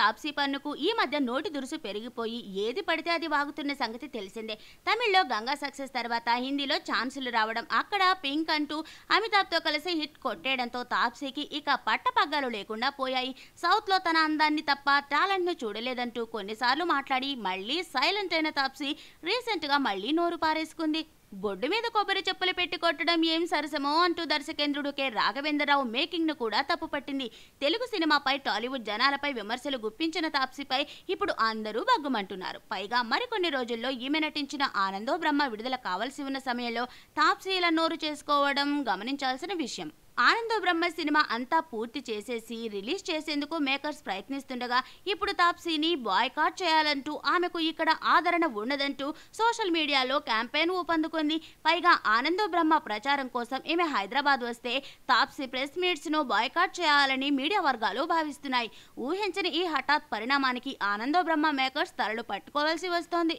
తాప్సీ పన్నుకు ఈ మధ్య నోటి దురుసు పెరిగిపోయి ఏది పడితే అది వాగుతున్న సంగతి తెలిసిందే. తమిళ్లో గంగా సక్సెస్ తర్వాత హిందీలో ఛాన్సులు రావడం, అక్కడ పింక్ అంటూ అమితాబ్తో కలిసి హిట్ కొట్టేయడంతో తాప్సీకి ఇక పట్టపగ్గాలు లేకుండా పోయాయి. సౌత్లో తన అందాన్ని తప్ప టాలెంట్ను చూడలేదంటూ కొన్నిసార్లు మాట్లాడి మళ్ళీ సైలెంట్ అయిన తాప్సీ రీసెంట్గా మళ్ళీ నోరు పారేసుకుంది. బొడ్డు మీద కొబ్బరి చెప్పులు పెట్టి కొట్టడం ఏం సరసమో అంటూ దర్శకేంద్రుడు కె రాఘవేంద్రరావు మేకింగ్ ను కూడా తప్పుపట్టింది. తెలుగు సినిమాపై టాలీవుడ్ జనాలపై విమర్శలు గుప్పించిన తాప్సీపై ఇప్పుడు అందరూ బగ్గుమంటున్నారు. పైగా మరికొన్ని రోజుల్లో ఈమె నటించిన ఆనందో బ్రహ్మ విడుదల కావాల్సి ఉన్న సమయంలో తాప్సీ ఇలా నోరు చేసుకోవడం గమనించాల్సిన విషయం. ఆనందో బ్రహ్మ సినిమా అంతా పూర్తి చేసేసి రిలీజ్ చేసేందుకు మేకర్స్ ప్రయత్నిస్తుండగా ఇప్పుడు తాప్సీని బాయ్కాట్ చేయాలంటూ, ఆమెకు ఇక్కడ ఆదరణ ఉండదంటూ సోషల్ మీడియాలో క్యాంపెయిన్ ఊపందుకుంది. పైగా ఆనందో బ్రహ్మ ప్రచారం కోసం ఈమె హైదరాబాద్ వస్తే తాప్సీ ప్రెస్ మీట్స్ ను బాయ్కాట్ చేయాలని మీడియా వర్గాలు భావిస్తున్నాయి. ఊహించని ఈ హఠాత్ పరిణామానికి ఆనందో బ్రహ్మ మేకర్స్ తలలు పట్టుకోవాల్సి వస్తోంది.